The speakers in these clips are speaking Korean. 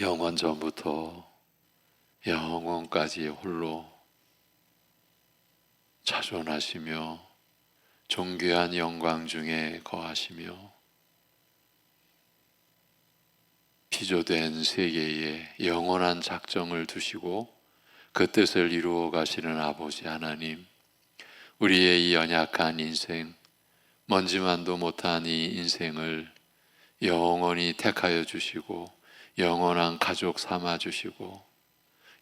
영원 전부터 영원까지 홀로 자존하시며 존귀한 영광 중에 거하시며 피조된 세계에 영원한 작정을 두시고 그 뜻을 이루어 가시는 아버지 하나님, 우리의 이 연약한 인생, 먼지만도 못한 이 인생을 영원히 택하여 주시고 영원한 가족 삼아 주시고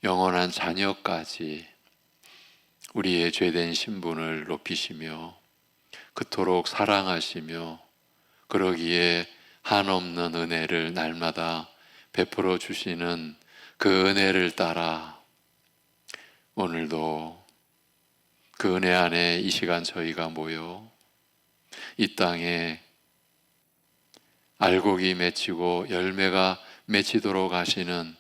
영원한 자녀까지 우리의 죄된 신분을 높이시며 그토록 사랑하시며 그러기에 한없는 은혜를 날마다 베풀어 주시는 그 은혜를 따라 오늘도 그 은혜 안에 이 시간 저희가 모여 이 땅에 알곡이 맺히고 열매가 맺히도록 하시는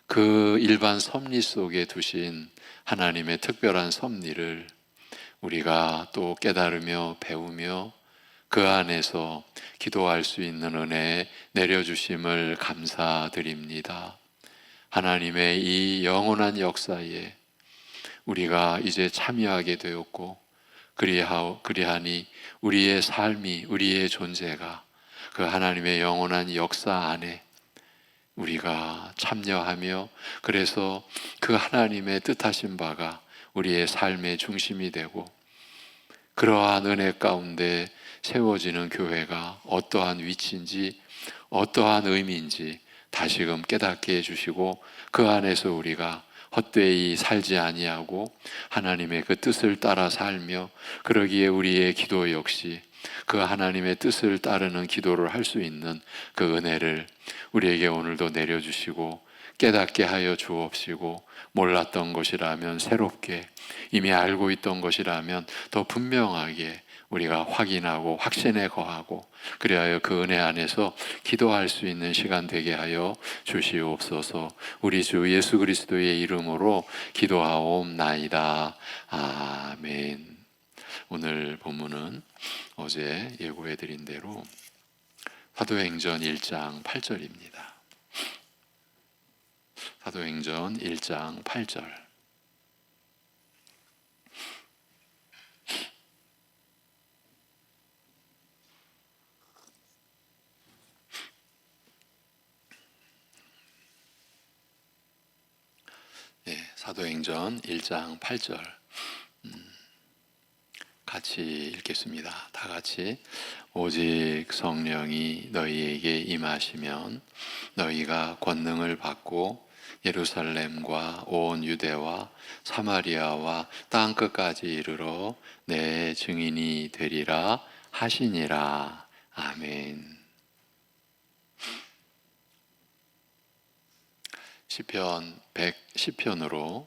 그 일반 섭리 속에 두신 하나님의 특별한 섭리를 우리가 또 깨달으며 배우며 그 안에서 기도할 수 있는 은혜 내려주심을 감사드립니다. 하나님의 이 영원한 역사에 우리가 이제 참여하게 되었고 그리하니 우리의 삶이, 우리의 존재가 그 하나님의 영원한 역사 안에 우리가 참여하며 그래서 그 하나님의 뜻하신 바가 우리의 삶의 중심이 되고 그러한 은혜 가운데 세워지는 교회가 어떠한 위치인지 어떠한 의미인지 다시금 깨닫게 해주시고 그 안에서 우리가 헛되이 살지 아니하고 하나님의 그 뜻을 따라 살며 그러기에 우리의 기도 역시 그 하나님의 뜻을 따르는 기도를 할 수 있는 그 은혜를 우리에게 오늘도 내려주시고 깨닫게 하여 주옵시고 몰랐던 것이라면 새롭게 이미 알고 있던 것이라면 더 분명하게 우리가 확인하고 확신에 거하고 그리하여 그 은혜 안에서 기도할 수 있는 시간 되게 하여 주시옵소서. 우리 주 예수 그리스도의 이름으로 기도하옵나이다. 아멘. 오늘 본문은 어제 예고해드린 대로 사도행전 1장 8절입니다. 사도행전 1장 8절. 사도행전 1장 8절 같이 읽겠습니다. 다 같이. 오직 성령이 너희에게 임하시면 너희가 권능을 받고 예루살렘과 온 유대와 사마리아와 땅끝까지 이르러 내 증인이 되리라 하시니라. 아멘. 시편 110편으로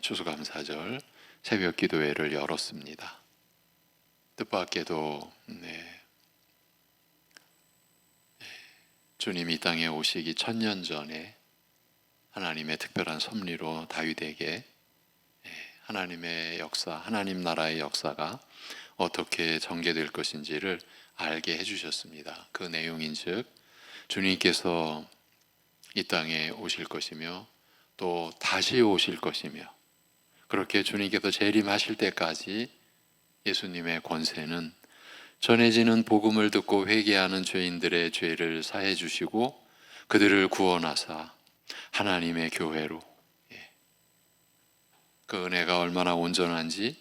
추수감사절 새벽 기도회를 열었습니다. 뜻밖에도 주님이 이 땅에 오시기 1000년 전에 하나님의 특별한 섭리로 다윗에게 하나님의 역사, 하나님 나라의 역사가 어떻게 전개될 것인지를 알게 해주셨습니다. 그 내용인즉 주님께서 이 땅에 오실 것이며 또 다시 오실 것이며 그렇게 주님께서 재림하실 때까지 예수님의 권세는 전해지는 복음을 듣고 회개하는 죄인들의 죄를 사해 주시고 그들을 구원하사 하나님의 교회로 그 은혜가 얼마나 온전한지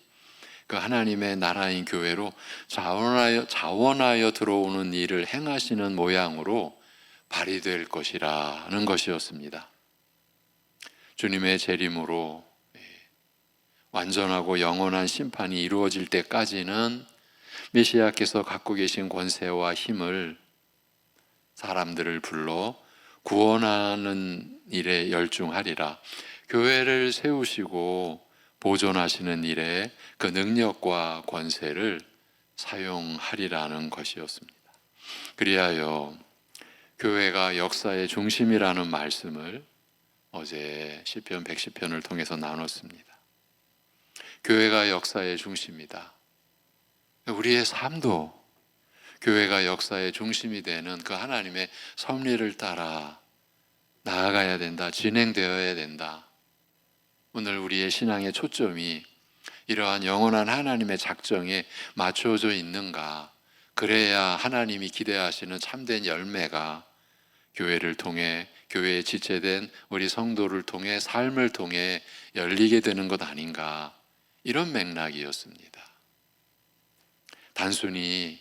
그 하나님의 나라인 교회로 자원하여 들어오는 일을 행하시는 모양으로 발휘될 것이라는 것이었습니다. 주님의 재림으로 완전하고 영원한 심판이 이루어질 때까지는 메시아께서 갖고 계신 권세와 힘을 사람들을 불러 구원하는 일에 열중하리라. 교회를 세우시고 보존하시는 일에 그 능력과 권세를 사용하리라는 것이었습니다. 그리하여 교회가 역사의 중심이라는 말씀을 어제 시편 110편을 통해서 나눴습니다. 교회가 역사의 중심이다. 우리의 삶도 교회가 역사의 중심이 되는 그 하나님의 섭리를 따라 나아가야 이루어져야 된다, 진행되어야 된다. 오늘 우리의 신앙의 초점이 이러한 영원한 하나님의 작정에 맞춰져 있는가? 그래야 하나님이 기대하시는 참된 열매가 교회를 통해, 교회에 지체된 우리 성도를 통해, 삶을 통해 열리게 되는 것 아닌가, 이런 맥락이었습니다. 단순히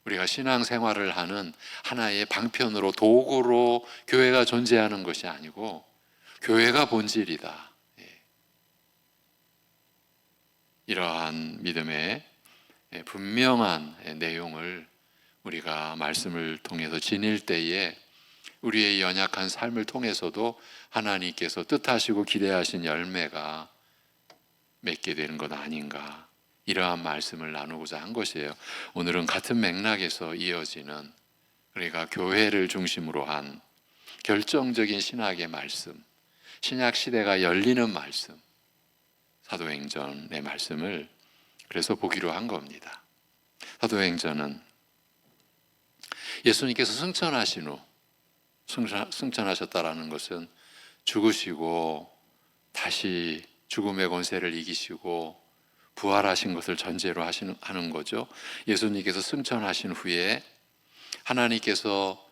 우리가 신앙생활을 하는 하나의 방편으로, 도구로 교회가 존재하는 것이 아니고 교회가 본질이다. 이러한 믿음의 분명한 내용을 우리가 말씀을 통해서 지닐 때에 우리의 연약한 삶을 통해서도 하나님께서 뜻하시고 기대하신 열매가 맺게 되는 것 아닌가, 이러한 말씀을 나누고자 한 것이에요. 오늘은 같은 맥락에서 이어지는, 우리가 교회를 중심으로 한 결정적인 신학의 말씀, 신약 시대가 열리는 말씀, 사도행전의 말씀을 그래서 보기로 한 겁니다. 사도행전은 예수님께서 승천하신 후, 승천하셨다라는 것은 죽으시고 다시 죽음의 권세를 이기시고 부활하신 것을 전제로 하는 거죠. 예수님께서 승천하신 후에 하나님께서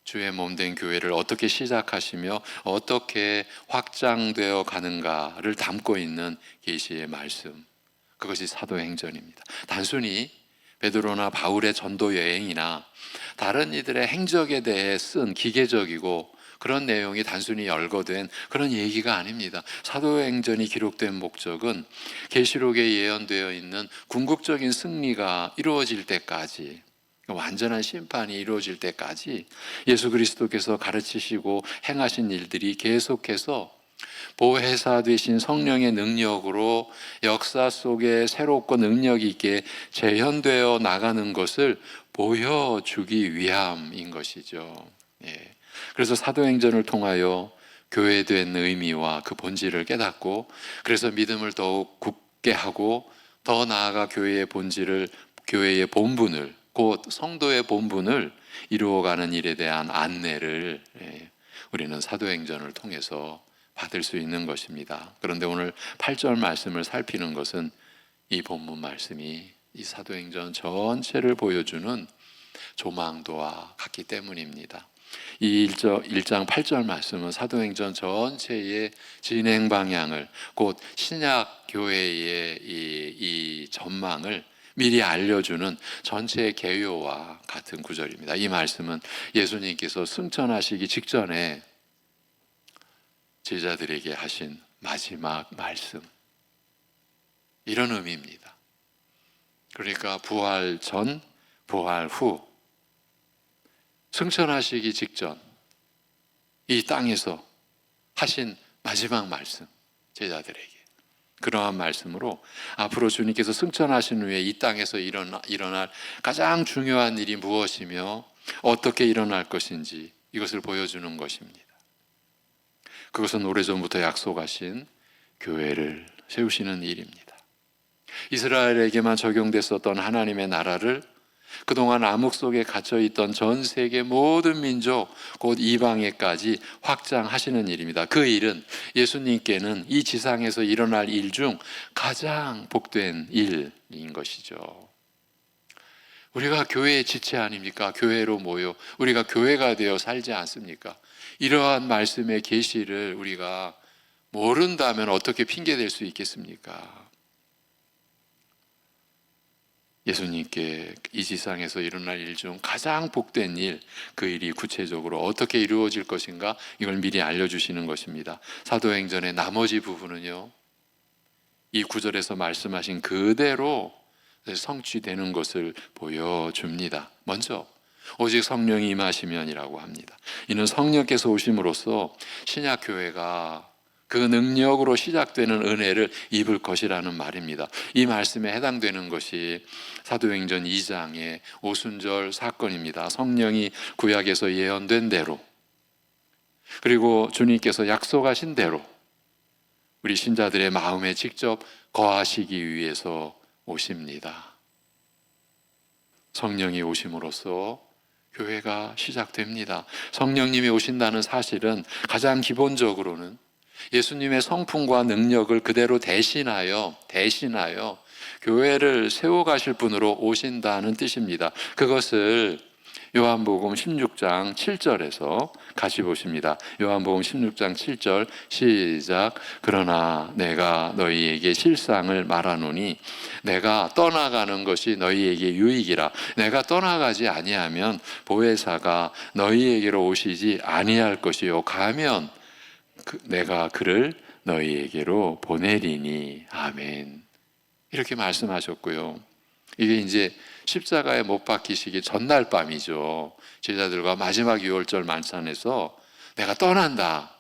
주의 몸된 교회를 어떻게 시작하시며 어떻게 확장되어 가는가를 담고 있는 계시의 말씀, 그것이 사도행전입니다. 단순히 베드로나 바울의 전도 여행이나 다른 이들의 행적에 대해 쓴 기계적이고 그런 내용이 단순히 열거된 그런 얘기가 아닙니다. 사도행전이 기록된 목적은 계시록에 예언되어 있는 궁극적인 승리가 이루어질 때까지, 완전한 심판이 이루어질 때까지 예수 그리스도께서 가르치시고 행하신 일들이 계속해서 보혜사 되신 성령의 능력으로 역사 속에 새롭고 능력 있게 재현되어 나가는 것을 보여주기 위함인 것이죠. 그래서 사도행전을 통하여 교회된 의미와 그 본질을 깨닫고, 그래서 믿음을 더욱 굳게 하고 더 나아가 교회의 본질을, 교회의 본분을, 곧 성도의 본분을 이루어가는 일에 대한 안내를 우리는 사도행전을 통해서 받을 수 있는 것입니다. 그런데 오늘 8절 말씀을 살피는 것은 이 본문 말씀이 이 사도행전 전체를 보여주는 조망도와 같기 때문입니다. 이 1장 8절 말씀은 사도행전 전체의 진행 방향을, 곧 신약 교회의 이 전망을 미리 알려주는 전체의 개요와 같은 구절입니다. 이 말씀은 예수님께서 승천하시기 직전에 제자들에게 하신 마지막 말씀, 이런 의미입니다. 그러니까 부활 전, 부활 후, 승천하시기 직전 이 땅에서 하신 마지막 말씀, 제자들에게. 그러한 말씀으로 앞으로 주님께서 승천하신 후에 이 땅에서 일어날 가장 중요한 일이 무엇이며 어떻게 일어날 것인지, 이것을 보여주는 것입니다. 그것은 오래전부터 약속하신 교회를 세우시는 일입니다. 이스라엘에게만 적용됐었던 하나님의 나라를 그동안 암흑 속에 갇혀있던 전 세계 모든 민족, 곧 이방에까지 확장하시는 일입니다. 그 일은 예수님께는 이 지상에서 일어날 일 중 가장 복된 일인 것이죠. 우리가 교회의 지체 아닙니까? 교회로 모여 우리가 교회가 되어 살지 않습니까? 이러한 말씀의 계시를 우리가 모른다면 어떻게 핑계댈 수 있겠습니까? 예수님께 이 지상에서 일어날 일 중 가장 복된 일, 그 일이 구체적으로 어떻게 이루어질 것인가, 이걸 미리 알려주시는 것입니다. 사도행전의 나머지 부분은요, 이 구절에서 말씀하신 그대로 성취되는 것을 보여줍니다. 먼저 오직 성령이 임하시면이라고 합니다. 이는 성령께서 오심으로써 신약교회가 그 능력으로 시작되는 은혜를 입을 것이라는 말입니다. 이 말씀에 해당되는 것이 사도행전 2장의 오순절 사건입니다. 성령이 구약에서 예언된 대로, 그리고 주님께서 약속하신 대로 우리 신자들의 마음에 직접 거하시기 위해서 오십니다. 성령이 오심으로써 교회가 시작됩니다. 성령님이 오신다는 사실은 가장 기본적으로는 예수님의 성품과 능력을 그대로 대신하여 교회를 세워가실 분으로 오신다는 뜻입니다. 그것을 요한복음 16장 7절에서 같이 보십니다. 요한복음 16장 7절 시작. 그러나 내가 너희에게 실상을 말하노니 내가 떠나가는 것이 너희에게 유익이라. 내가 떠나가지 아니하면 보혜사가 너희에게로 오시지 아니할 것이요 가면 내가 그를 너희에게로 보내리니. 아멘. 이렇게 말씀하셨고요. 이게 이제 십자가에 못 박히시기 전날 밤이죠. 제자들과 마지막 유월절 만찬에서 내가 떠난다.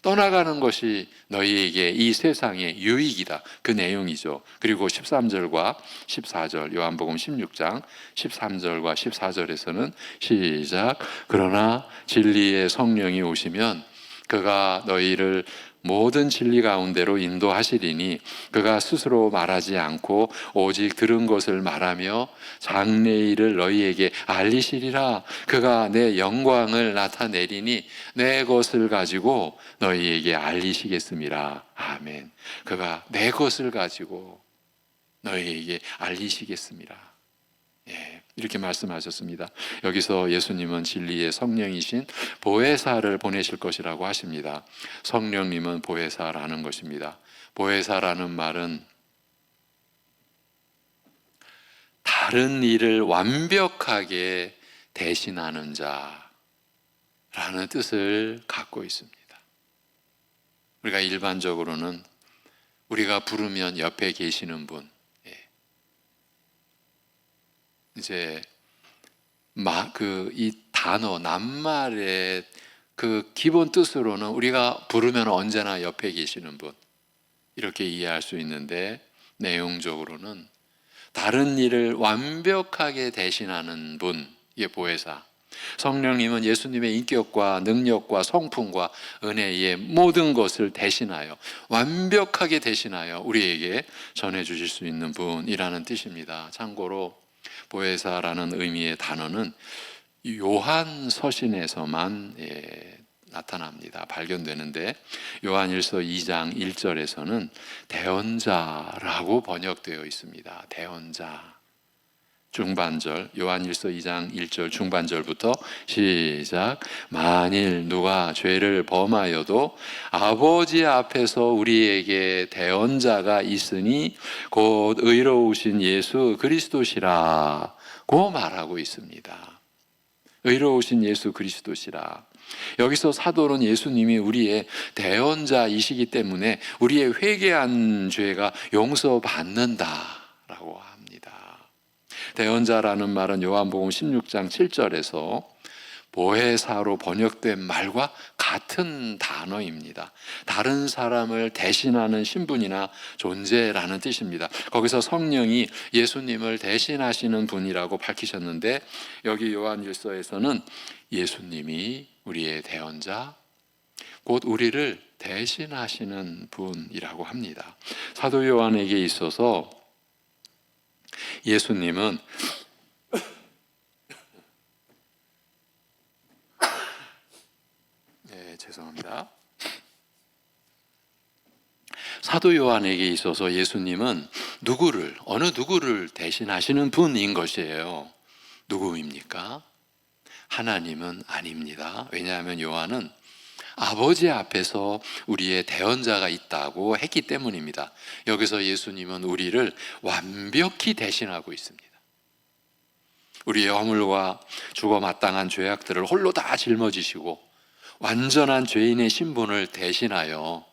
떠나가는 것이 너희에게 이 세상의 유익이다. 그 내용이죠. 그리고 13절과 14절 요한복음 16장 13절과 14절에서는 시작. 그러나 진리의 성령이 오시면 그가 너희를 모든 진리 가운데로 인도하시리니 그가 스스로 말하지 않고 오직 들은 것을 말하며 장래일을 너희에게 알리시리라. 그가 내 영광을 나타내리니 내 것을 가지고 너희에게 알리시겠습니다. 아멘. 그가 내 것을 가지고 너희에게 알리시겠습니다. 예, 이렇게 말씀하셨습니다. 여기서 예수님은 진리의 성령이신 보혜사를 보내실 것이라고 하십니다. 성령님은 보혜사라는 것입니다. 보혜사라는 말은 다른 일을 완벽하게 대신하는 자라는 뜻을 갖고 있습니다. 우리가 일반적으로는 우리가 부르면 옆에 계시는 분, 이제 이 단어 낱말의 그 기본 뜻으로는 우리가 부르면 언제나 옆에 계시는 분 이렇게 이해할 수 있는데, 내용적으로는 다른 일을 완벽하게 대신하는 분, 이게 보혜사. 성령님은 예수님의 인격과 능력과 성품과 은혜의 모든 것을 대신하여 완벽하게 대신하여 우리에게 전해주실 수 있는 분이라는 뜻입니다. 참고로 보혜사라는 의미의 단어는 요한 서신에서만 나타납니다. 발견되는데 요한일서 2장 1절에서는 대언자라고 번역되어 있습니다. 대언자. 중반절, 요한일서 2장 1절 중반절부터 시작. 만일 누가 죄를 범하여도 아버지 앞에서 우리에게 대언자가 있으니 곧 의로우신 예수 그리스도시라고 말하고 있습니다. 의로우신 예수 그리스도시라. 여기서 사도는 예수님이 우리의 대언자이시기 때문에 우리의 회개한 죄가 용서받는다라고 합니다. 대언자라는 말은 요한복음 16장 7절에서 보혜사로 번역된 말과 같은 단어입니다. 다른 사람을 대신하는 신분이나 존재라는 뜻입니다. 거기서 성령이 예수님을 대신하시는 분이라고 밝히셨는데, 여기 요한일서에서는 예수님이 우리의 대언자, 곧 우리를 대신하시는 분이라고 합니다. 사도 요한에게 있어서 예수님은 죄송합니다. 사도 요한에게 있어서 예수님은 어느 누구를 대신하시는 분인 것이에요. 누구입니까? 하나님은 아닙니다. 왜냐하면 요한은 아버지 앞에서 우리의 대언자가 있다고 했기 때문입니다. 여기서 예수님은 우리를 완벽히 대신하고 있습니다. 우리의 허물과 죽어 마땅한 죄악들을 홀로 다 짊어지시고 완전한 죄인의 신분을 대신하여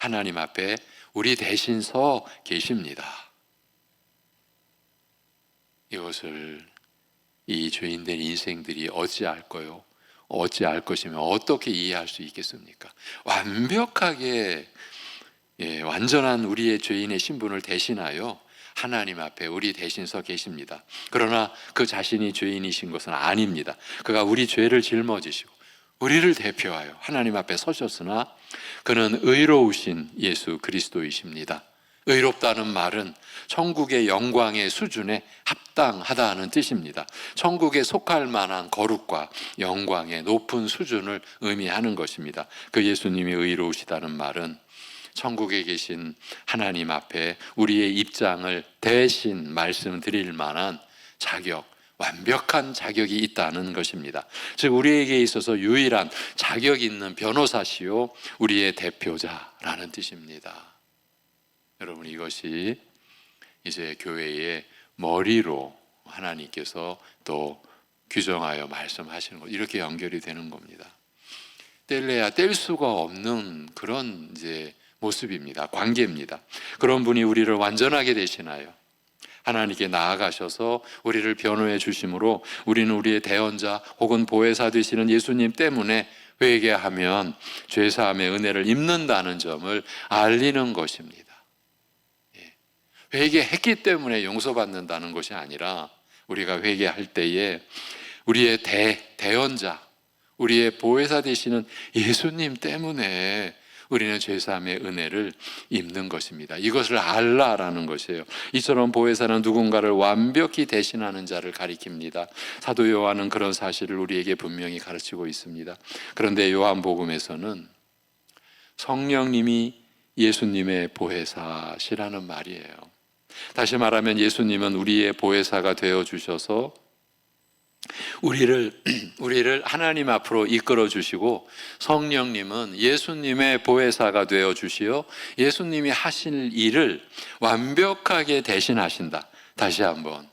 하나님 앞에 우리 대신 서 계십니다. 이것을 이 죄인된 인생들이 어찌할 것이며 어떻게 이해할 수 있겠습니까? 완벽하게 완전한 우리의 죄인의 신분을 대신하여 하나님 앞에 우리 대신 서 계십니다. 그러나 그 자신이 죄인이신 것은 아닙니다. 그가 우리 죄를 짊어지시고 우리를 대표하여 하나님 앞에 서셨으나 그는 의로우신 예수 그리스도이십니다. 의롭다는 말은 천국의 영광의 수준에 합당하다는 뜻입니다. 천국에 속할 만한 거룩과 영광의 높은 수준을 의미하는 것입니다. 그 예수님이 의로우시다는 말은 천국에 계신 하나님 앞에 우리의 입장을 대신 말씀드릴 만한 자격, 완벽한 자격이 있다는 것입니다. 즉 우리에게 있어서 유일한 자격 있는 변호사시요 우리의 대표자라는 뜻입니다. 여러분, 이것이 이제 교회의 머리로 하나님께서 또 규정하여 말씀하시는 것, 이렇게 연결이 되는 겁니다. 뗄래야 뗄 수가 없는 그런 이제 모습입니다. 관계입니다. 그런 분이 우리를 완전하게 되시나요? 하나님께 나아가셔서 우리를 변호해 주심으로 우리는 우리의 대언자 혹은 보혜사 되시는 예수님 때문에 회개하면 죄사함의 은혜를 입는다는 점을 알리는 것입니다. 회개했기 때문에 용서받는다는 것이 아니라 우리가 회개할 때에 우리의 대언자, 우리의 보혜사 되시는 예수님 때문에 우리는 죄사함의 은혜를 입는 것입니다. 이것을 알라라는 것이에요. 이처럼 보혜사는 누군가를 완벽히 대신하는 자를 가리킵니다. 사도 요한은 그런 사실을 우리에게 분명히 가르치고 있습니다. 그런데 요한복음에서는 성령님이 예수님의 보혜사시라는 말이에요. 다시 말하면 예수님은 우리의 보혜사가 되어 주셔서 우리를 하나님 앞으로 이끌어 주시고, 성령님은 예수님의 보혜사가 되어 주시어 예수님이 하실 일을 완벽하게 대신하신다. 다시 한번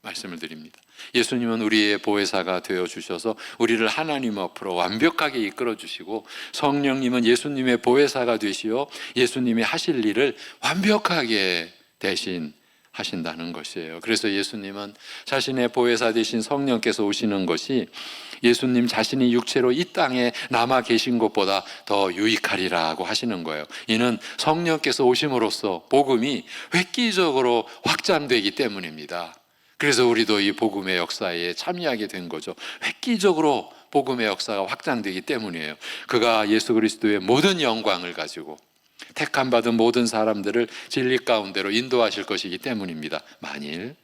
말씀을 드립니다. 예수님은 우리의 보혜사가 되어 주셔서 우리를 하나님 앞으로 완벽하게 이끌어 주시고, 성령님은 예수님의 보혜사가 되시어 예수님이 하실 일을 완벽하게 대신하신다는 것이에요. 그래서 예수님은 자신의 보혜사 되신 성령께서 오시는 것이 예수님 자신이 육체로 이 땅에 남아 계신 것보다 더 유익하리라고 하시는 거예요. 이는 성령께서 오심으로써 복음이 획기적으로 확장되기 때문입니다. 그래서 우리도 이 복음의 역사에 참여하게 된 거죠. 획기적으로 복음의 역사가 확장되기 때문이에요. 그가 예수 그리스도의 모든 영광을 가지고 택함 받은 모든 사람들을 진리 가운데로 인도하실 것이기 때문입니다. 만일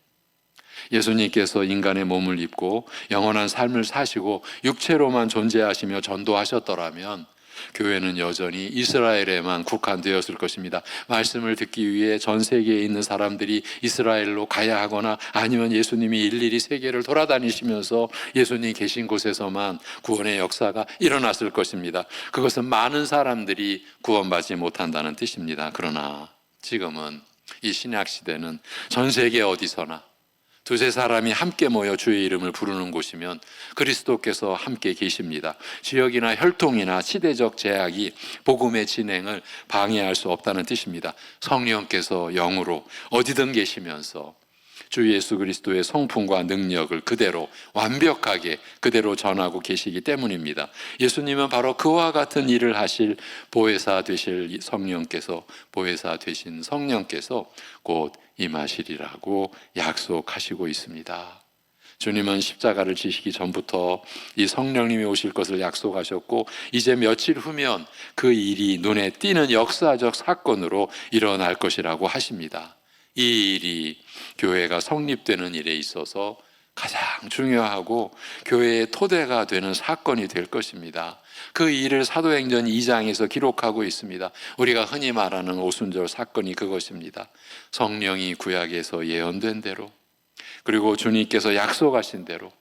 예수님께서 인간의 몸을 입고 영원한 삶을 사시고 육체로만 존재하시며 전도하셨더라면 교회는 여전히 이스라엘에만 국한되었을 것입니다. 말씀을 듣기 위해 전 세계에 있는 사람들이 이스라엘로 가야 하거나 아니면 예수님이 일일이 세계를 돌아다니시면서 예수님 계신 곳에서만 구원의 역사가 일어났을 것입니다. 그것은 많은 사람들이 구원받지 못한다는 뜻입니다. 그러나 지금은 이 신약 시대는 전 세계 어디서나 두세 사람이 함께 모여 주의 이름을 부르는 곳이면 그리스도께서 함께 계십니다. 지역이나 혈통이나 시대적 제약이 복음의 진행을 방해할 수 없다는 뜻입니다. 성령께서 영으로 어디든 계시면서 주 예수 그리스도의 성품과 능력을 그대로 완벽하게 그대로 전하고 계시기 때문입니다. 예수님은 바로 그와 같은 일을 하실 보혜사 되실 성령께서, 보혜사 되신 성령께서 곧 임하시리라고 약속하시고 있습니다. 주님은 십자가를 지시기 전부터 이 성령님이 오실 것을 약속하셨고, 이제 며칠 후면 그 일이 눈에 띄는 역사적 사건으로 일어날 것이라고 하십니다. 이 일이 교회가 성립되는 일에 있어서 가장 중요하고 교회의 토대가 되는 사건이 될 것입니다. 그 일을 사도행전 2장에서 기록하고 있습니다. 우리가 흔히 말하는 오순절 사건이 그것입니다. 성령이 구약에서 예언된 대로, 그리고 주님께서 약속하신 대로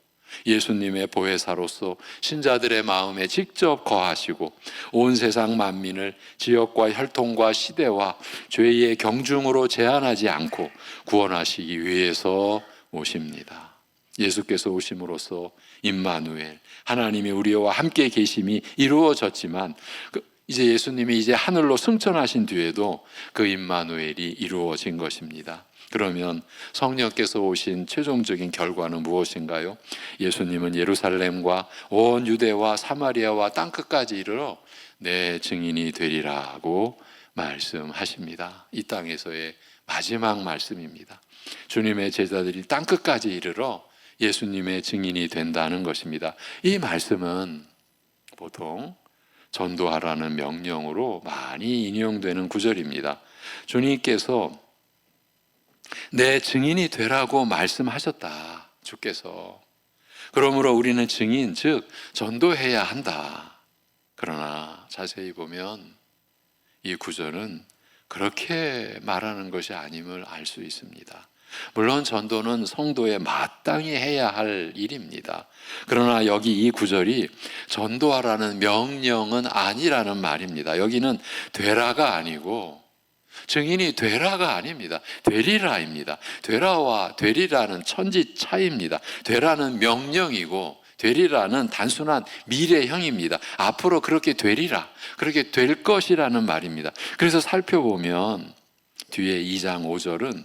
예수님의 보혜사로서 신자들의 마음에 직접 거하시고 온 세상 만민을 지역과 혈통과 시대와 죄의 경중으로 제한하지 않고 구원하시기 위해서 오십니다. 예수께서 오심으로써 임마누엘, 하나님이 우리와 함께 계심이 이루어졌지만 이제 예수님이 이제 하늘로 승천하신 뒤에도 그 임마누엘이 이루어진 것입니다. 그러면 성령께서 오신 최종적인 결과는 무엇인가요? 예수님은 예루살렘과 온 유대와 사마리아와 땅끝까지 이르러 내 증인이 되리라고 말씀하십니다. 이 땅에서의 마지막 말씀입니다. 주님의 제자들이 땅끝까지 이르러 예수님의 증인이 된다는 것입니다. 이 말씀은 보통 전도하라는 명령으로 많이 인용되는 구절입니다. 주님께서 내 증인이 되라고 말씀하셨다. 주께서. 그러므로 우리는 증인, 즉 전도해야 한다. 그러나 자세히 보면 이 구절은 그렇게 말하는 것이 아님을 알 수 있습니다. 물론 전도는 성도에 마땅히 해야 할 일입니다. 그러나 여기 이 구절이 전도하라는 명령은 아니라는 말입니다. 여기는 되라가 아니고 증인이 되라가 아닙니다. 되리라입니다. 되라와 되리라는 천지 차이입니다. 되라는 명령이고 되리라는 단순한 미래형입니다. 앞으로 그렇게 되리라, 그렇게 될 것이라는 말입니다. 그래서 살펴보면 뒤에 2장 5절은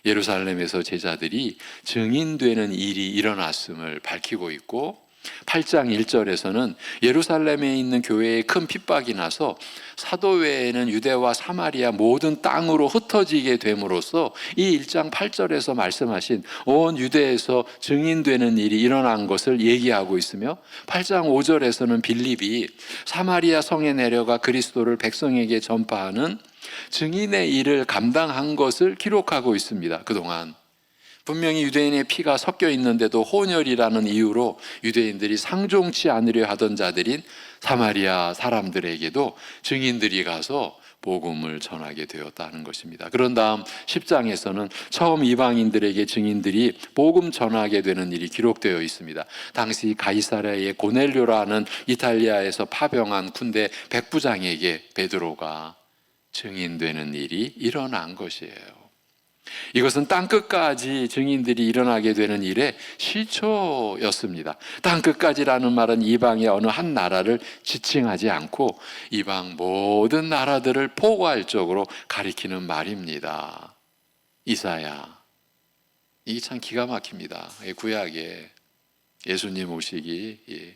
예루살렘에서 제자들이 증인되는 일이 일어났음을 밝히고 있고 8장 1절에서는 예루살렘에 있는 교회에 큰 핍박이 나서 사도 외에는 유대와 사마리아 모든 땅으로 흩어지게 됨으로써 이 1장 8절에서 말씀하신 온 유대에서 증인되는 일이 일어난 것을 얘기하고 있으며 8장 5절에서는 빌립이 사마리아 성에 내려가 그리스도를 백성에게 전파하는 증인의 일을 감당한 것을 기록하고 있습니다. 그동안 분명히 유대인의 피가 섞여 있는데도 혼혈이라는 이유로 유대인들이 상종치 않으려 하던 자들인 사마리아 사람들에게도 증인들이 가서 복음을 전하게 되었다는 것입니다. 그런 다음 10장에서는 처음 이방인들에게 증인들이 복음 전하게 되는 일이 기록되어 있습니다. 당시 가이사랴의 고넬료라는 이탈리아에서 파병한 군대 백부장에게 베드로가 증인되는 일이 일어난 것이에요. 이것은 땅끝까지 증인들이 일어나게 되는 일의 시초였습니다. 땅끝까지라는 말은 이방의 어느 한 나라를 지칭하지 않고 이방 모든 나라들을 포괄적으로 가리키는 말입니다. 이사야, 이게 참 기가 막힙니다. 구약에 예수님 오시기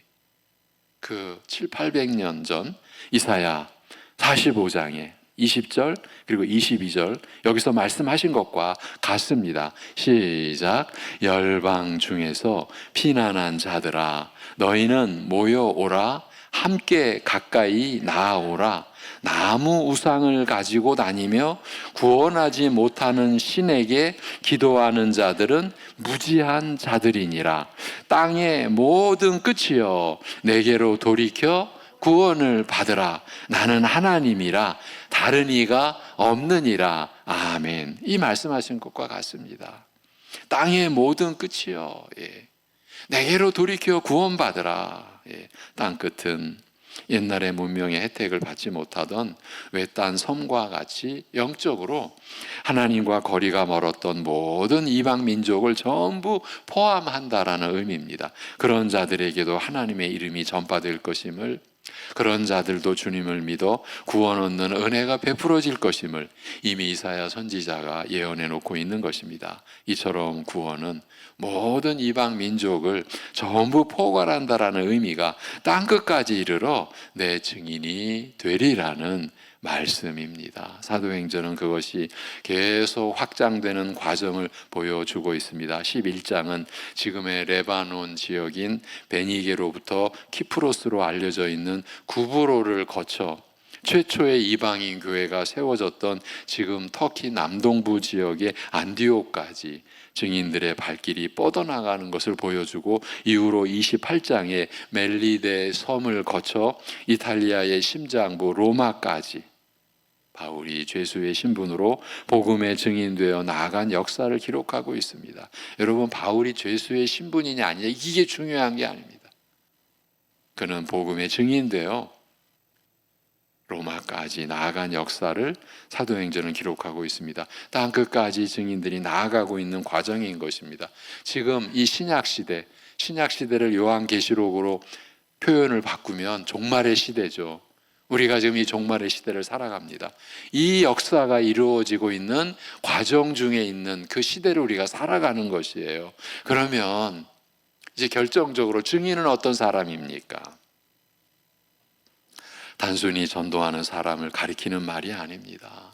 그 7, 800년 전 이사야 45장에 20절 그리고 22절 여기서 말씀하신 것과 같습니다. 시작. 열방 중에서 피난한 자들아 너희는 모여오라 함께 가까이 나아오라 나무 우상을 가지고 다니며 구원하지 못하는 신에게 기도하는 자들은 무지한 자들이니라. 땅의 모든 끝이여 내게로 돌이켜 구원을 받으라. 나는 하나님이라 다른 이가 없느니라. 아멘. 이 말씀하신 것과 같습니다. 땅의 모든 끝이요. 내게로 돌이켜 구원받으라. 땅 끝은 옛날의 문명의 혜택을 받지 못하던 외딴 섬과 같이 영적으로 하나님과 거리가 멀었던 모든 이방 민족을 전부 포함한다라는 의미입니다. 그런 자들에게도 하나님의 이름이 전파될 것임을, 그런 자들도 주님을 믿어 구원 얻는 은혜가 베풀어질 것임을 이미 이사야 선지자가 예언해 놓고 있는 것입니다. 이처럼 구원은 모든 이방 민족을 전부 포괄한다라는 의미가 땅끝까지 이르러 내 증인이 되리라는 말씀입니다. 사도행전은 그것이 계속 확장되는 과정을 보여주고 있습니다. 11장은 지금의 레바논 지역인 베니게로부터 키프로스로 알려져 있는 구브로를 거쳐 최초의 이방인 교회가 세워졌던 지금 터키 남동부 지역의 안디옥까지 증인들의 발길이 뻗어나가는 것을 보여주고 이후로 28장에 멜리데 섬을 거쳐 이탈리아의 심장부 로마까지 바울이 죄수의 신분으로 복음의 증인되어 나아간 역사를 기록하고 있습니다. 여러분, 바울이 죄수의 신분이냐 아니냐 이게 중요한 게 아닙니다. 그는 복음의 증인되어 로마까지 나아간 역사를 사도행전은 기록하고 있습니다. 땅끝까지 증인들이 나아가고 있는 과정인 것입니다. 지금 이 신약시대를 요한계시록으로 표현을 바꾸면 종말의 시대죠. 우리가 지금 이 종말의 시대를 살아갑니다. 이 역사가 이루어지고 있는 과정 중에 있는 그 시대를 우리가 살아가는 것이에요. 그러면 이제 결정적으로 증인은 어떤 사람입니까? 단순히 전도하는 사람을 가리키는 말이 아닙니다.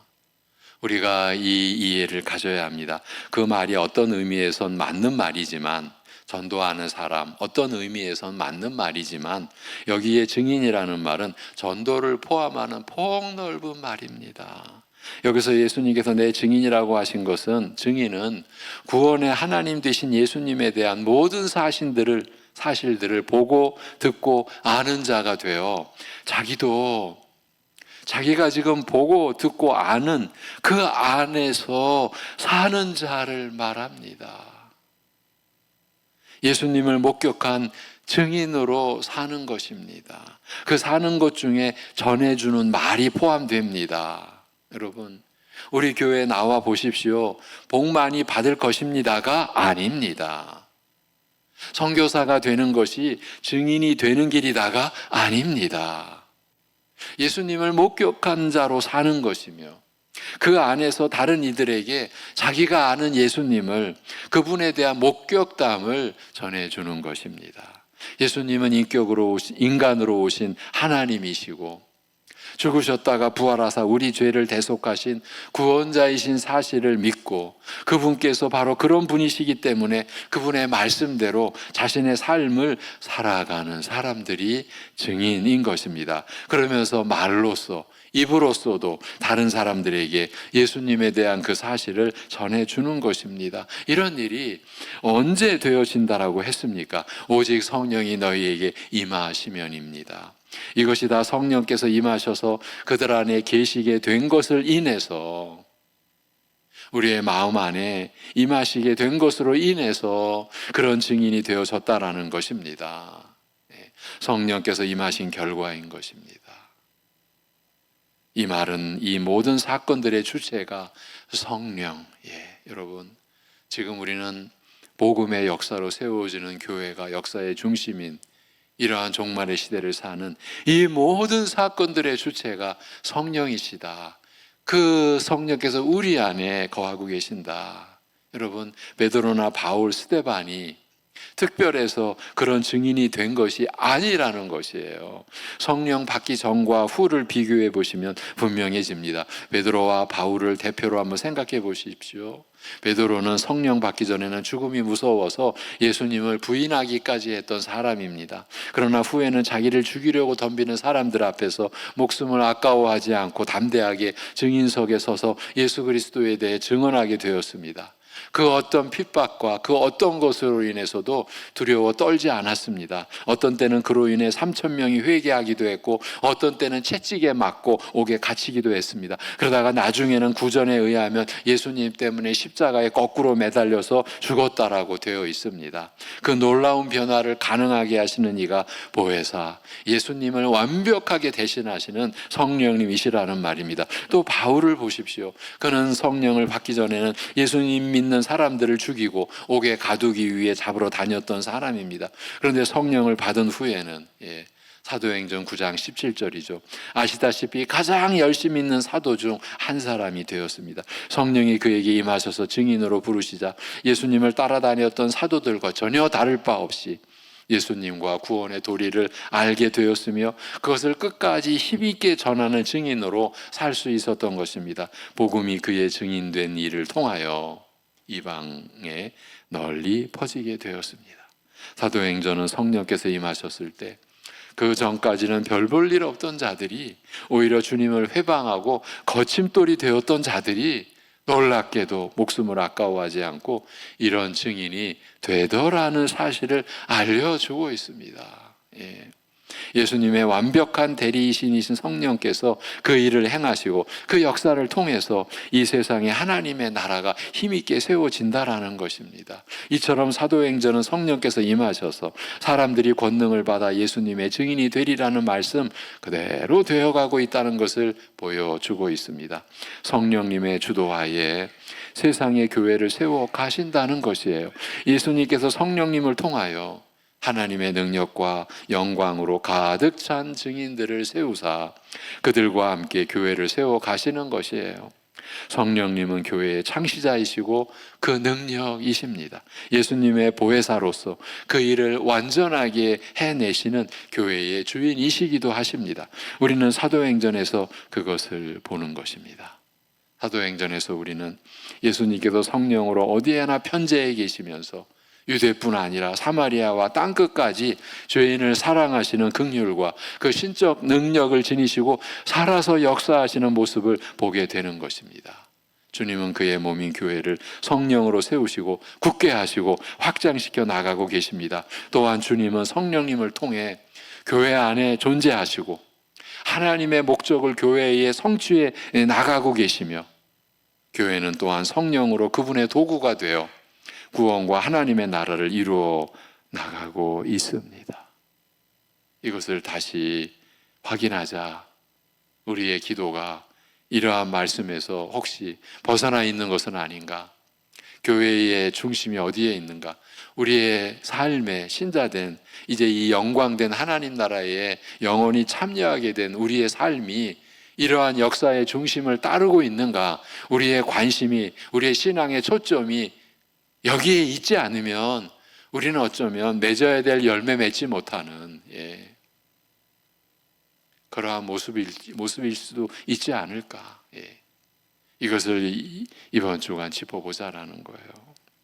우리가 이 이해를 가져야 합니다. 그 말이 어떤 의미에선 맞는 말이지만, 전도하는 사람, 어떤 의미에선 맞는 말이지만, 여기에 증인이라는 말은 전도를 포함하는 폭넓은 말입니다. 여기서 예수님께서 내 증인이라고 하신 것은, 증인은 구원의 하나님 되신 예수님에 대한 모든 사실들을 보고 듣고 아는 자가 되어 자기가 지금 보고 듣고 아는 그 안에서 사는 자를 말합니다. 예수님을 목격한 증인으로 사는 것입니다. 그 사는 것 중에 전해주는 말이 포함됩니다. 여러분, 우리 교회에 나와 보십시오. 복 많이 받을 것입니다가 아닙니다. 선교사가 되는 것이 증인이 되는 길이다가 아닙니다. 예수님을 목격한 자로 사는 것이며, 그 안에서 다른 이들에게 자기가 아는 예수님을, 그분에 대한 목격담을 전해주는 것입니다. 예수님은 인간으로 오신 하나님이시고, 죽으셨다가 부활하사 우리 죄를 대속하신 구원자이신 사실을 믿고, 그분께서 바로 그런 분이시기 때문에 그분의 말씀대로 자신의 삶을 살아가는 사람들이 증인인 것입니다. 그러면서 말로써, 입으로써도 다른 사람들에게 예수님에 대한 그 사실을 전해주는 것입니다. 이런 일이 언제 되어진다라고 했습니까? 오직 성령이 너희에게 임하시면입니다. 이것이 다 성령께서 임하셔서 그들 안에 계시게 된 것을 인해서, 우리의 마음 안에 임하시게 된 것으로 인해서 그런 증인이 되어졌다라는 것입니다. 성령께서 임하신 결과인 것입니다. 이 말은 이 모든 사건들의 주체가 성령. 여러분, 지금 우리는 복음의 역사로 세워지는 교회가 역사의 중심인 이러한 종말의 시대를 사는 이 모든 사건들의 주체가 성령이시다. 그 성령께서 우리 안에 거하고 계신다. 여러분, 베드로나 바울, 스데반이 특별해서 그런 증인이 된 것이 아니라는 것이에요. 성령 받기 전과 후를 비교해 보시면 분명해집니다. 베드로와 바울을 대표로 한번 생각해 보십시오. 베드로는 성령 받기 전에는 죽음이 무서워서 예수님을 부인하기까지 했던 사람입니다. 그러나 후에는 자기를 죽이려고 덤비는 사람들 앞에서 목숨을 아까워하지 않고 담대하게 증인석에 서서 예수 그리스도에 대해 증언하게 되었습니다. 그 어떤 핍박과 그 어떤 것으로 인해서도 두려워 떨지 않았습니다. 어떤 때는 그로 인해 3,000명이 회개하기도 했고, 어떤 때는 채찍에 맞고 옥에 갇히기도 했습니다. 그러다가 나중에는 구전에 의하면 예수님 때문에 십자가에 거꾸로 매달려서 죽었다라고 되어 있습니다. 그 놀라운 변화를 가능하게 하시는 이가 보혜사, 예수님을 완벽하게 대신하시는 성령님이시라는 말입니다. 또 바울을 보십시오. 그는 성령을 받기 전에는 예수님 믿는 사람들을 죽이고 옥에 가두기 위해 잡으러 다녔던 사람입니다. 그런데 성령을 받은 후에는, 사도행전 9장 17절이죠. 아시다시피 가장 열심히 있는 사도 중 한 사람이 되었습니다. 성령이 그에게 임하셔서 증인으로 부르시자 예수님을 따라다녔던 사도들과 전혀 다를 바 없이 예수님과 구원의 도리를 알게 되었으며, 그것을 끝까지 힘있게 전하는 증인으로 살 수 있었던 것입니다. 복음이 그의 증인된 일을 통하여 이방에 널리 퍼지게 되었습니다. 사도행전은 성령께서 임하셨을 때 그 전까지는 별 볼 일 없던 자들이, 오히려 주님을 회방하고 거침돌이 되었던 자들이 놀랍게도 목숨을 아까워하지 않고 이런 증인이 되더라는 사실을 알려주고 있습니다. 예수님의 완벽한 대리이신이신 성령께서 그 일을 행하시고 그 역사를 통해서 이 세상에 하나님의 나라가 힘있게 세워진다라는 것입니다. 이처럼 사도행전은 성령께서 임하셔서 사람들이 권능을 받아 예수님의 증인이 되리라는 말씀 그대로 되어가고 있다는 것을 보여주고 있습니다. 성령님의 주도하에 세상의 교회를 세워 가신다는 것이에요. 예수님께서 성령님을 통하여 하나님의 능력과 영광으로 가득 찬 증인들을 세우사 그들과 함께 교회를 세워 가시는 것이에요. 성령님은 교회의 창시자이시고 그 능력이십니다. 예수님의 보혜사로서 그 일을 완전하게 해내시는 교회의 주인이시기도 하십니다. 우리는 사도행전에서 그것을 보는 것입니다. 사도행전에서 우리는 예수님께서 성령으로 어디에나 편재해 계시면서 유대뿐 아니라 사마리아와 땅끝까지 죄인을 사랑하시는 긍휼과 그 신적 능력을 지니시고 살아서 역사하시는 모습을 보게 되는 것입니다. 주님은 그의 몸인 교회를 성령으로 세우시고 굳게 하시고 확장시켜 나가고 계십니다. 또한 주님은 성령님을 통해 교회 안에 존재하시고 하나님의 목적을 교회에 성취해 나가고 계시며, 교회는 또한 성령으로 그분의 도구가 되어 구원과 하나님의 나라를 이루어 나가고 있습니다. 이것을 다시 확인하자. 우리의 기도가 이러한 말씀에서 혹시 벗어나 있는 것은 아닌가? 교회의 중심이 어디에 있는가? 우리의 삶에 신자된, 이제 이 영광된 하나님 나라에 영원히 참여하게 된 우리의 삶이 이러한 역사의 중심을 따르고 있는가? 우리의 관심이, 우리의 신앙의 초점이 여기에 있지 않으면 우리는 어쩌면 맺어야 될 열매 맺지 못하는 그러한 모습일 수도 있지 않을까. 이것을 이번 주간 짚어보자라는 거예요.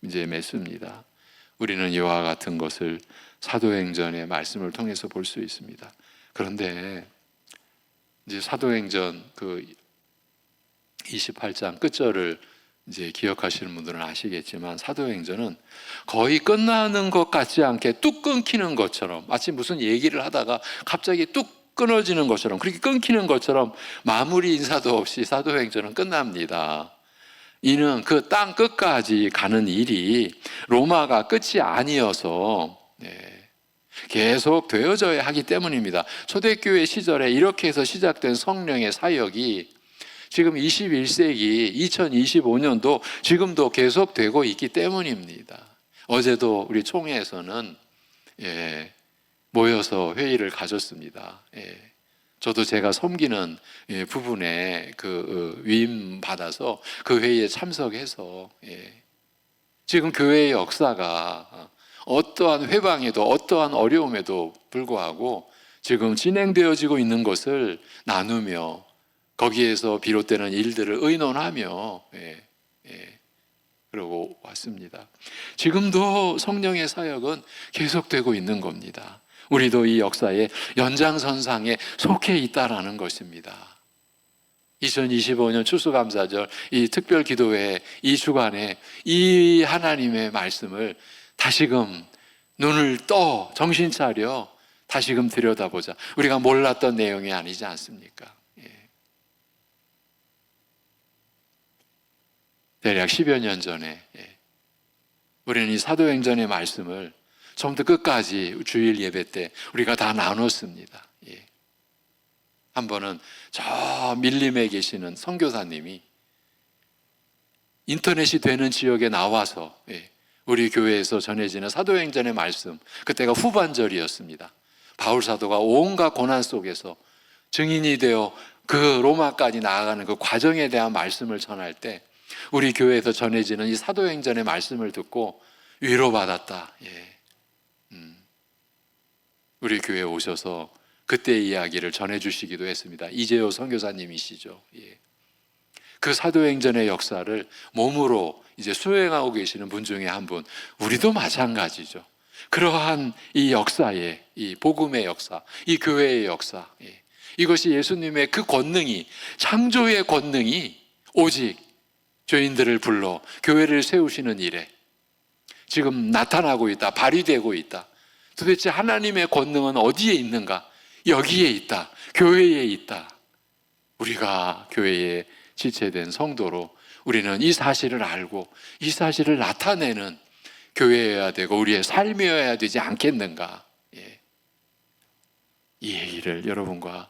이제 맺습니다. 우리는 이와 같은 것을 사도행전의 말씀을 통해서 볼 수 있습니다. 그런데 이제 사도행전 그 28장 끝절을 이제 기억하시는 분들은 아시겠지만, 사도행전은 거의 끝나는 것 같지 않게 뚝 끊기는 것처럼, 마치 무슨 얘기를 하다가 갑자기 뚝 끊어지는 것처럼, 그렇게 끊기는 것처럼 마무리 인사도 없이 사도행전은 끝납니다. 이는 그 땅 끝까지 가는 일이 로마가 끝이 아니어서 계속 되어져야 하기 때문입니다. 초대교회 시절에 이렇게 해서 시작된 성령의 사역이 지금 21세기 2025년도 지금도 계속되고 있기 때문입니다. 어제도 우리 총회에서는 모여서 회의를 가졌습니다. 저도 제가 섬기는 부분에 그 위임 받아서 그 회의에 참석해서 지금 교회의 역사가 어떠한 회방에도 어떠한 어려움에도 불구하고 지금 진행되어지고 있는 것을 나누며 거기에서 비롯되는 일들을 의논하며 그러고 왔습니다. 지금도 성령의 사역은 계속되고 있는 겁니다. 우리도 이 역사의 연장선상에 속해 있다라는 것입니다. 2025년 추수감사절 이 특별 기도회 이 주간에 이 하나님의 말씀을 다시금 눈을 떠 정신 차려 다시금 들여다보자. 우리가 몰랐던 내용이 아니지 않습니까? 대략 10여 년 전에 우리는 이 사도행전의 말씀을 처음부터 끝까지 주일 예배 때 우리가 다 나눴습니다. 한 번은 저 밀림에 계시는 선교사님이 인터넷이 되는 지역에 나와서 우리 교회에서 전해지는 사도행전의 말씀, 그때가 후반절이었습니다. 바울 사도가 온갖 고난 속에서 증인이 되어 그 로마까지 나아가는 그 과정에 대한 말씀을 전할 때 우리 교회에서 전해지는 이 사도행전의 말씀을 듣고 위로받았다. 우리 교회에 오셔서 그때의 이야기를 전해주시기도 했습니다. 이재호 선교사님이시죠. 그 사도행전의 역사를 몸으로 이제 수행하고 계시는 분 중에 한 분, 우리도 마찬가지죠. 그러한 이 역사의, 이 복음의 역사, 이 교회의 역사, 이것이 예수님의 그 권능이, 창조의 권능이 오직 죄인들을 불러 교회를 세우시는 일에 지금 나타나고 있다, 발휘되고 있다. 도대체 하나님의 권능은 어디에 있는가? 여기에 있다, 교회에 있다. 우리가 교회에 지체된 성도로 우리는 이 사실을 알고 이 사실을 나타내는 교회여야 되고 우리의 삶이어야 되지 않겠는가? 이 얘기를 여러분과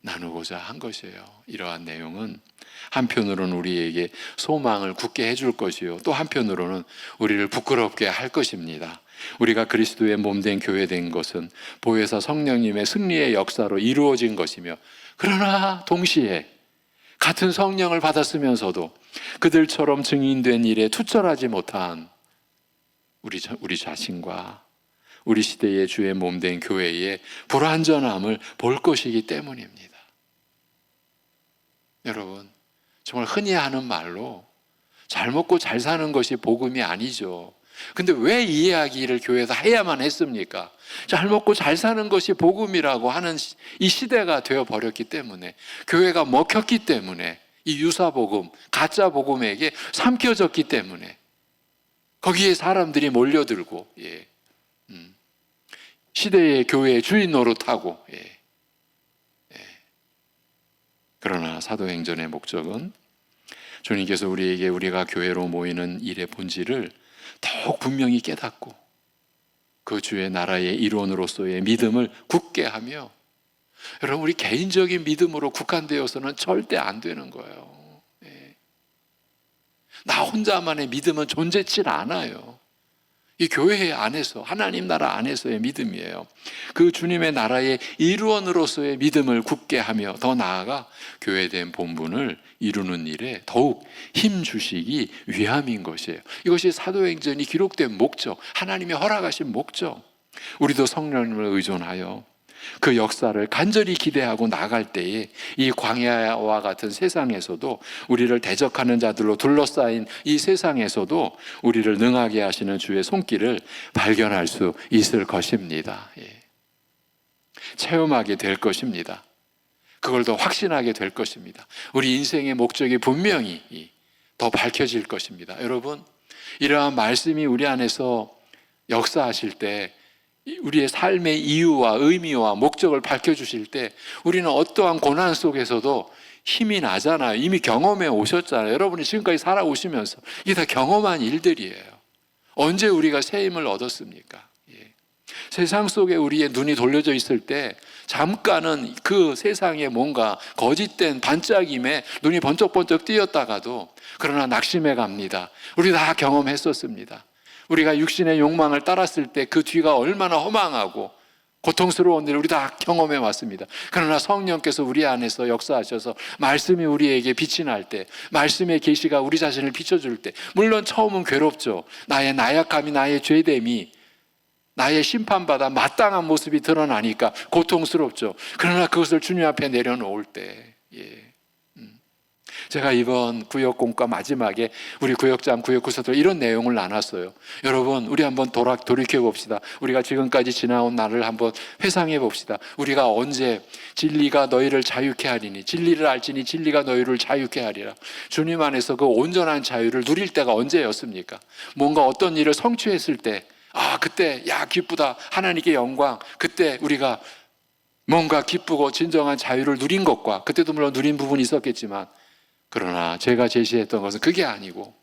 나누고자 한 것이에요. 이러한 내용은 한편으로는 우리에게 소망을 굳게 해줄 것이요, 또 한편으로는 우리를 부끄럽게 할 것입니다. 우리가 그리스도의 몸된 교회된 것은 보혜사 성령님의 승리의 역사로 이루어진 것이며, 그러나 동시에 같은 성령을 받았으면서도 그들처럼 증인된 일에 투철하지 못한 우리 자신과 우리 시대의 주의 몸된 교회의 불완전함을 볼 것이기 때문입니다. 여러분, 정말 흔히 하는 말로 잘 먹고 잘 사는 것이 복음이 아니죠. 근데 왜 이 이야기를 교회에서 해야만 했습니까? 잘 먹고 잘 사는 것이 복음이라고 하는 이 시대가 되어버렸기 때문에, 교회가 먹혔기 때문에, 이 유사복음, 가짜복음에게 삼켜졌기 때문에 거기에 사람들이 몰려들고, 시대의 교회의 주인 노릇하고, 그러나 사도행전의 목적은 주님께서 우리에게 우리가 교회로 모이는 일의 본질을 더욱 분명히 깨닫고 그 주의 나라의 일원으로서의 믿음을 굳게 하며, 여러분, 우리 개인적인 믿음으로 국한되어서는 절대 안 되는 거예요. 나 혼자만의 믿음은 존재치 않아요. 이 교회 안에서, 하나님 나라 안에서의 믿음이에요. 그 주님의 나라의 일원으로서의 믿음을 굳게 하며, 더 나아가 교회된 본분을 이루는 일에 더욱 힘 주시기 위함인 것이에요. 이것이 사도행전이 기록된 목적, 하나님이 허락하신 목적. 우리도 성령님을 의존하여 그 역사를 간절히 기대하고 나갈 때에 이 광야와 같은 세상에서도, 우리를 대적하는 자들로 둘러싸인 이 세상에서도 우리를 능하게 하시는 주의 손길을 발견할 수 있을 것입니다. 체험하게 될 것입니다. 그걸 더 확신하게 될 것입니다. 우리 인생의 목적이 분명히 더 밝혀질 것입니다. 여러분, 이러한 말씀이 우리 안에서 역사하실 때, 우리의 삶의 이유와 의미와 목적을 밝혀주실 때, 우리는 어떠한 고난 속에서도 힘이 나잖아요. 이미 경험해 오셨잖아요. 여러분이 지금까지 살아오시면서 이게 다 경험한 일들이에요. 언제 우리가 새 힘을 얻었습니까? 세상 속에 우리의 눈이 돌려져 있을 때 잠깐은 그 세상에 뭔가 거짓된 반짝임에 눈이 번쩍번쩍 띄었다가도, 그러나 낙심해 갑니다. 우리 다 경험했었습니다. 우리가 육신의 욕망을 따랐을 때 그 뒤가 얼마나 허망하고 고통스러운 일을 우리 다 경험해 왔습니다. 그러나 성령께서 우리 안에서 역사하셔서 말씀이 우리에게 빛이 날 때, 말씀의 계시가 우리 자신을 비춰줄 때, 물론 처음은 괴롭죠. 나의 나약함이, 나의 죄됨이, 나의 심판받아 마땅한 모습이 드러나니까 고통스럽죠. 그러나 그것을 주님 앞에 내려놓을 때, 제가 이번 구역공과 마지막에 우리 구역장, 구역구서들 이런 내용을 나눴어요. 여러분, 우리 한번 돌이켜 봅시다. 우리가 지금까지 지나온 날을 한번 회상해 봅시다. 우리가 언제 진리가 너희를 자유케 하리니, 진리를 알지니 진리가 너희를 자유케 하리라. 주님 안에서 그 온전한 자유를 누릴 때가 언제였습니까? 뭔가 어떤 일을 성취했을 때, 그때 야 기쁘다, 하나님께 영광. 그때 우리가 뭔가 기쁘고 진정한 자유를 누린 것과, 그때도 물론 누린 부분이 있었겠지만, 그러나 제가 제시했던 것은 그게 아니고,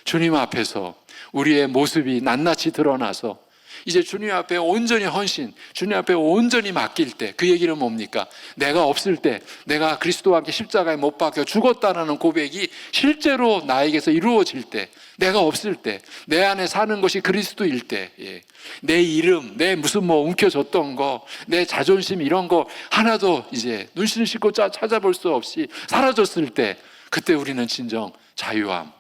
주님 앞에서 우리의 모습이 낱낱이 드러나서 이제 주님 앞에 온전히 헌신, 주님 앞에 온전히 맡길 때, 그 얘기는 뭡니까? 내가 없을 때, 내가 그리스도와 함께 십자가에 못 박혀 죽었다라는 고백이 실제로 나에게서 이루어질 때, 내가 없을 때, 내 안에 사는 것이 그리스도일 때, 내 이름, 내 무슨 움켜졌던 거, 내 자존심 이런 거 하나도 이제 눈신을 씻고 찾아볼 수 없이 사라졌을 때, 그때 우리는 진정 자유함,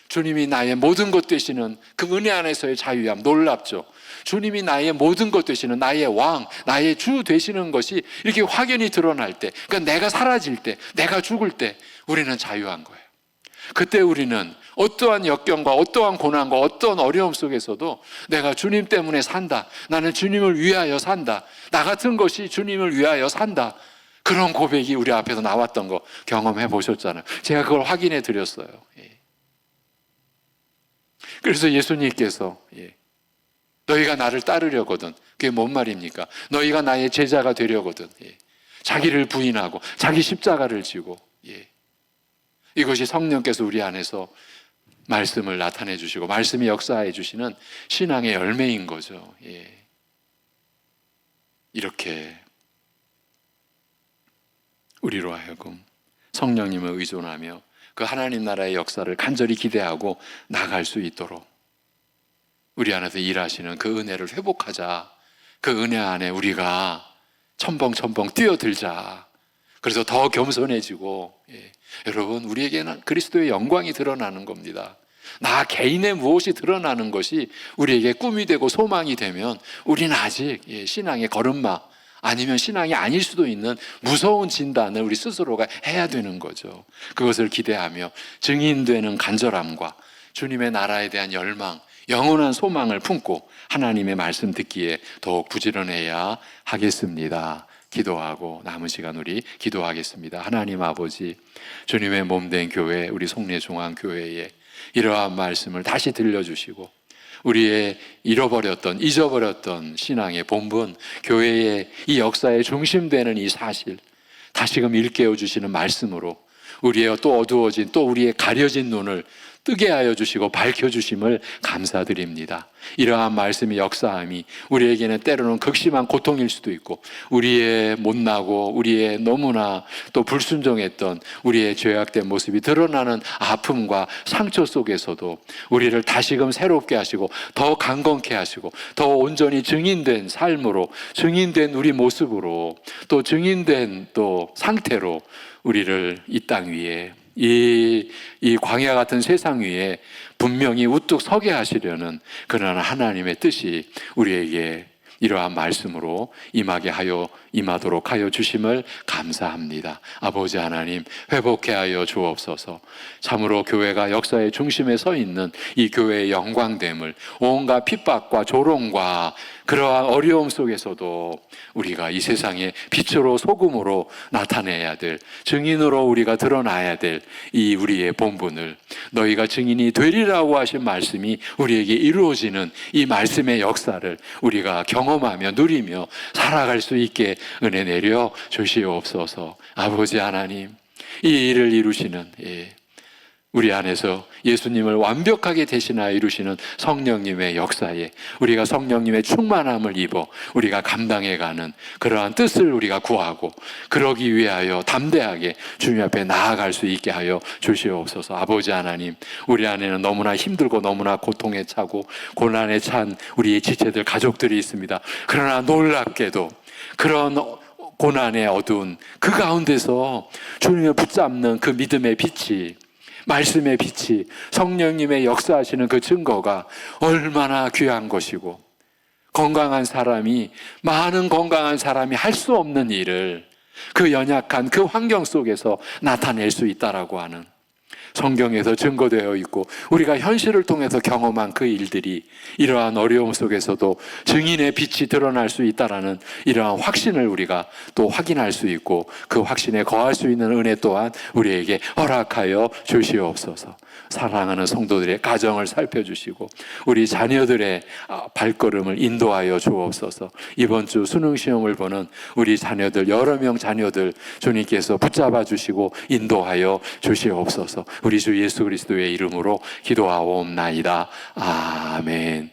주님이 나의 모든 것 되시는 그 은혜 안에서의 자유함, 놀랍죠. 주님이 나의 모든 것 되시는, 나의 왕, 나의 주 되시는 것이 이렇게 확연히 드러날 때, 그러니까 내가 사라질 때, 내가 죽을 때 우리는 자유한 거예요. 그때 우리는 어떠한 역경과 어떠한 고난과 어떠한 어려움 속에서도 내가 주님 때문에 산다, 나는 주님을 위하여 산다, 나 같은 것이 주님을 위하여 산다, 그런 고백이 우리 앞에서 나왔던 거 경험해 보셨잖아요. 제가 그걸 확인해 드렸어요. 그래서 예수님께서 너희가 나를 따르려거든, 그게 뭔 말입니까? 너희가 나의 제자가 되려거든, 자기를 부인하고 자기 십자가를 지고, 이것이 성령께서 우리 안에서 말씀을 나타내 주시고 말씀이 역사해 주시는 신앙의 열매인 거죠. 이렇게 우리로 하여금 성령님을 의존하며 그 하나님 나라의 역사를 간절히 기대하고 나갈 수 있도록 우리 안에서 일하시는 그 은혜를 회복하자. 그 은혜 안에 우리가 첨벙첨벙 뛰어들자. 그래서 더 겸손해지고, 여러분, 우리에게는 그리스도의 영광이 드러나는 겁니다. 나 개인의 무엇이 드러나는 것이 우리에게 꿈이 되고 소망이 되면 우리는 아직 신앙의 걸음마, 아니면 신앙이 아닐 수도 있는 무서운 진단을 우리 스스로가 해야 되는 거죠. 그것을 기대하며 증인되는 간절함과 주님의 나라에 대한 열망, 영원한 소망을 품고 하나님의 말씀 듣기에 더욱 부지런해야 하겠습니다. 기도하고 남은 시간 우리 기도하겠습니다. 하나님 아버지, 주님의 몸된 교회, 우리 송내중앙교회에 이러한 말씀을 다시 들려주시고 우리의 잊어버렸던 신앙의 본분, 교회의 이 역사의 중심되는 이 사실 다시금 일깨워 주시는 말씀으로 우리의 또 어두워진, 또 우리의 가려진 눈을 뜨게 하여 주시고 밝혀주심을 감사드립니다. 이러한 말씀의 역사함이 우리에게는 때로는 극심한 고통일 수도 있고, 우리의 못나고 우리의 너무나 또 불순종했던 우리의 죄악된 모습이 드러나는 아픔과 상처 속에서도 우리를 다시금 새롭게 하시고 더 강건케 하시고 더 온전히 증인된 삶으로, 증인된 우리 모습으로, 또 증인된 또 상태로 우리를 이 땅 위에, 이 광야 같은 세상 위에 분명히 우뚝 서게 하시려는 그러한 하나님의 뜻이 우리에게 이러한 말씀으로 임하도록 하여 주심을 감사합니다. 아버지 하나님, 회복해 하여 주옵소서. 참으로 교회가 역사의 중심에 서 있는 이 교회의 영광됨을 온갖 핍박과 조롱과 그러한 어려움 속에서도 우리가 이 세상에 빛으로 소금으로 나타내야 될, 증인으로 우리가 드러나야 될 이 우리의 본분을, 너희가 증인이 되리라고 하신 말씀이 우리에게 이루어지는 이 말씀의 역사를 우리가 경험하며 누리며 살아갈 수 있게 은혜 내려 주시옵소서. 아버지 하나님, 이 일을 이루시는 우리 안에서 예수님을 완벽하게 대신하여 이루시는 성령님의 역사에 우리가 성령님의 충만함을 입어 우리가 감당해가는 그러한 뜻을 우리가 구하고, 그러기 위하여 담대하게 주님 앞에 나아갈 수 있게 하여 주시옵소서. 아버지 하나님, 우리 안에는 너무나 힘들고 너무나 고통에 차고 고난에 찬 우리의 지체들, 가족들이 있습니다. 그러나 놀랍게도 그런 고난의 어두운 그 가운데서 주님을 붙잡는 그 믿음의 빛이, 말씀의 빛이, 성령님의 역사하시는 그 증거가 얼마나 귀한 것이고, 많은 건강한 사람이 할 수 없는 일을 그 연약한 그 환경 속에서 나타낼 수 있다라고 하는, 성경에서 증거되어 있고 우리가 현실을 통해서 경험한 그 일들이 이러한 어려움 속에서도 증인의 빛이 드러날 수 있다라는 이러한 확신을 우리가 또 확인할 수 있고, 그 확신에 거할 수 있는 은혜 또한 우리에게 허락하여 주시옵소서. 사랑하는 성도들의 가정을 살펴주시고 우리 자녀들의 발걸음을 인도하여 주옵소서. 이번 주 수능 시험을 보는 우리 자녀들, 여러 명 자녀들 주님께서 붙잡아 주시고 인도하여 주시옵소서. 우리 주 예수 그리스도의 이름으로 기도하옵나이다. 아멘.